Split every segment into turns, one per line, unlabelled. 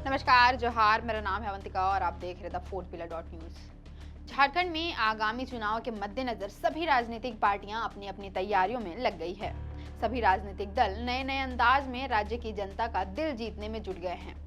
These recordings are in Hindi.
नमस्कार, जोहार। मेरा नाम है अवंतिका और आप देख रहे the fourth pillar dot news. Jharkhand में आगामी चुनाव के मद्देनजर सभी राजनीतिक पार्टियां अपनी अपनी तैयारियों में लग गई है। सभी राजनीतिक दल नए नए अंदाज में राज्य की जनता का दिल जीतने में जुट गए हैं।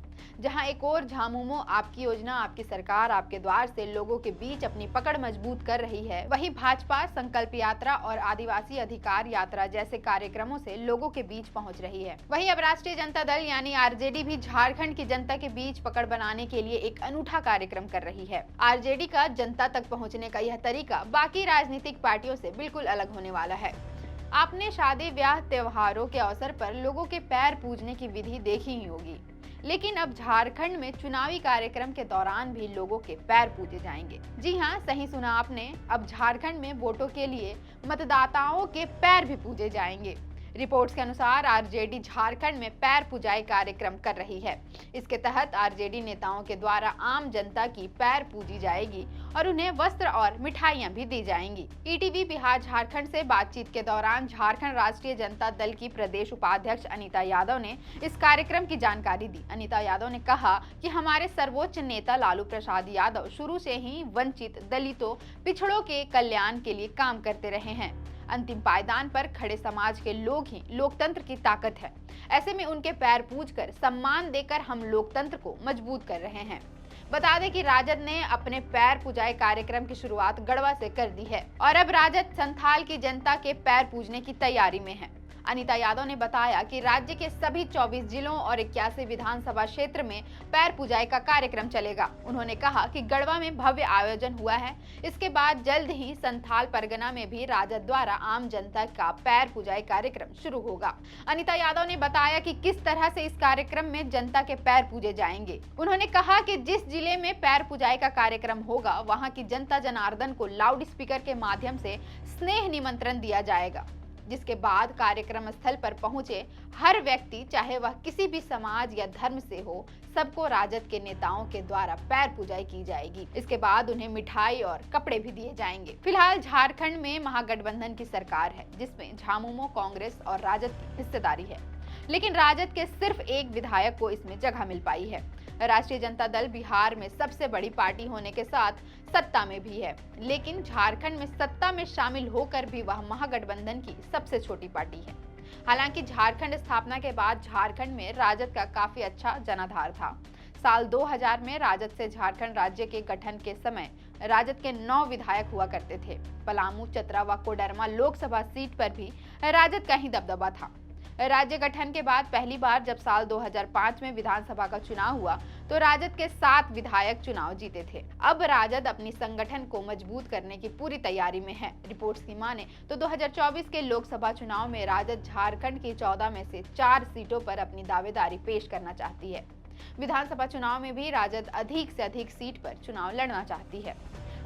जहां एक और झामुमो आपकी योजना आपकी सरकार आपके द्वार से लोगों के बीच अपनी पकड़ मजबूत कर रही है, वहीं भाजपा संकल्प यात्रा और आदिवासी अधिकार यात्रा जैसे कार्यक्रमों से लोगों के बीच पहुंच रही है। वहीं अब राष्ट्रीय जनता दल यानी आरजेडी भी झारखंड की जनता के बीच पकड़ बनाने के लिए एक अनूठा कार्यक्रम कर रही है। आरजेडी का जनता तक पहुँचने का यह तरीका बाकी राजनीतिक पार्टियों से बिल्कुल अलग होने वाला है। आपने शादी ब्याह त्योहारों के अवसर पर लोगों के पैर पूजने की विधि देखी ही होगी, लेकिन अब झारखंड में चुनावी कार्यक्रम के दौरान भी लोगों के पैर पूजे जाएंगे। जी हां, सही सुना आपने। अब झारखंड में वोटों के लिए मतदाताओं के पैर भी पूजे जाएंगे। रिपोर्ट्स के अनुसार आरजेडी झारखंड में पैर पुजाई कार्यक्रम कर रही है। इसके तहत आरजेडी नेताओं के द्वारा आम जनता की पैर पूजी जाएगी और उन्हें वस्त्र और मिठाइयां भी दी जाएंगी। ईटीवी बिहार झारखंड से बातचीत के दौरान झारखंड राष्ट्रीय जनता दल की प्रदेश उपाध्यक्ष अनीता यादव ने इस कार्यक्रम की जानकारी दी। अनीता यादव ने कहा कि हमारे सर्वोच्च नेता लालू प्रसाद यादव शुरू से ही वंचित, दलितों, पिछड़ों के कल्याण के लिए काम करते रहे हैं। अंतिम पायदान पर खड़े समाज के लोग ही लोकतंत्र की ताकत है। ऐसे में उनके पैर पूजकर सम्मान देकर हम लोकतंत्र को मजबूत कर रहे हैं। बता दें कि राजद ने अपने पैर पुजाई कार्यक्रम की शुरुआत गढ़वा से कर दी है और अब राजद संथाल की जनता के पैर पूजने की तैयारी में है। अनीता यादव ने बताया कि राज्य के सभी 24 जिलों और 81 विधानसभा क्षेत्र में पैर पुजाई का कार्यक्रम चलेगा। उन्होंने कहा कि गढ़वा में भव्य आयोजन हुआ है। इसके बाद जल्द ही संथाल परगना में भी राजद द्वारा आम जनता का पैर पुजाई कार्यक्रम शुरू होगा। अनीता यादव ने बताया कि किस तरह से इस कार्यक्रम में जनता के पैर पूजे जाएंगे। उन्होंने कहा कि जिस जिले में पैर पुजाई का कार्यक्रम होगा, वहां की जनता जनार्दन को लाउड स्पीकर के माध्यम से स्नेह निमंत्रण दिया जाएगा, जिसके बाद कार्यक्रम स्थल पर पहुंचे हर व्यक्ति, चाहे वह किसी भी समाज या धर्म से हो, सबको राजद के नेताओं के द्वारा पैर पूजाई की जाएगी। इसके बाद उन्हें मिठाई और कपड़े भी दिए जाएंगे। फिलहाल झारखंड में महागठबंधन की सरकार है, जिसमें झामुमो, कांग्रेस और राजद की हिस्सेदारी है, लेकिन राजद के सिर्फ एक विधायक को इसमें जगह मिल पाई है। राष्ट्रीय जनता दल बिहार में सबसे बड़ी पार्टी होने के साथ सत्ता में भी है, लेकिन झारखंड में सत्ता में शामिल होकर भी वह महागठबंधन की सबसे छोटी पार्टी है। हालांकि झारखंड स्थापना के बाद झारखंड में राजद का काफी अच्छा जनाधार था। साल 2000 में राजद से झारखंड राज्य के गठन के समय राजद के 9 विधायक हुआ करते थे। पलामू, चतरा व कोडरमा लोकसभा सीट पर भी राजद का ही दबदबा था। राज्य गठन के बाद पहली बार जब साल 2005 में विधानसभा का चुनाव हुआ तो राजद के 7 विधायक चुनाव जीते थे। अब राजद अपनी संगठन को मजबूत करने की पूरी तैयारी में है। रिपोर्ट्स की माने तो 2024 के लोकसभा चुनाव में राजद झारखंड की 14 में से 4 सीटों पर अपनी दावेदारी पेश करना चाहती है। विधानसभा चुनाव में भी राजद अधिक से अधिक सीट पर चुनाव लड़ना चाहती है।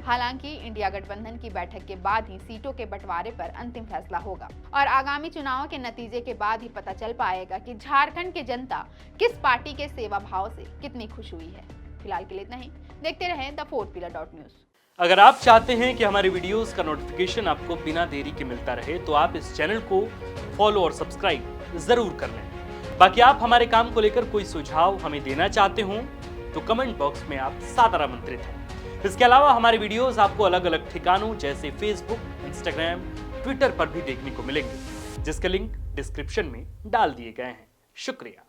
हालांकि इंडिया गठबंधन की बैठक के बाद ही सीटों के बंटवारे पर अंतिम फैसला होगा और आगामी चुनाव के नतीजे के बाद ही पता चल पाएगा कि झारखंड की जनता किस पार्टी के सेवा भाव से कितनी खुश हुई है। फिलहाल के लिए इतना ही। देखते रहें the fourth pillar dot news.
अगर आप चाहते हैं कि हमारे वीडियोस का नोटिफिकेशन आपको बिना देरी के मिलता रहे, तो आप इस चैनल को फॉलो और सब्सक्राइब जरूर कर लें। बाकी आप हमारे काम को लेकर कोई सुझाव हमें देना चाहते हो तो कमेंट बॉक्स में आप सादर आमंत्रित हैं। इसके अलावा हमारे वीडियोस आपको अलग अलग ठिकानों जैसे फेसबुक, इंस्टाग्राम, ट्विटर पर भी देखने को मिलेंगे, जिसके लिंक डिस्क्रिप्शन में डाल दिए गए हैं। शुक्रिया।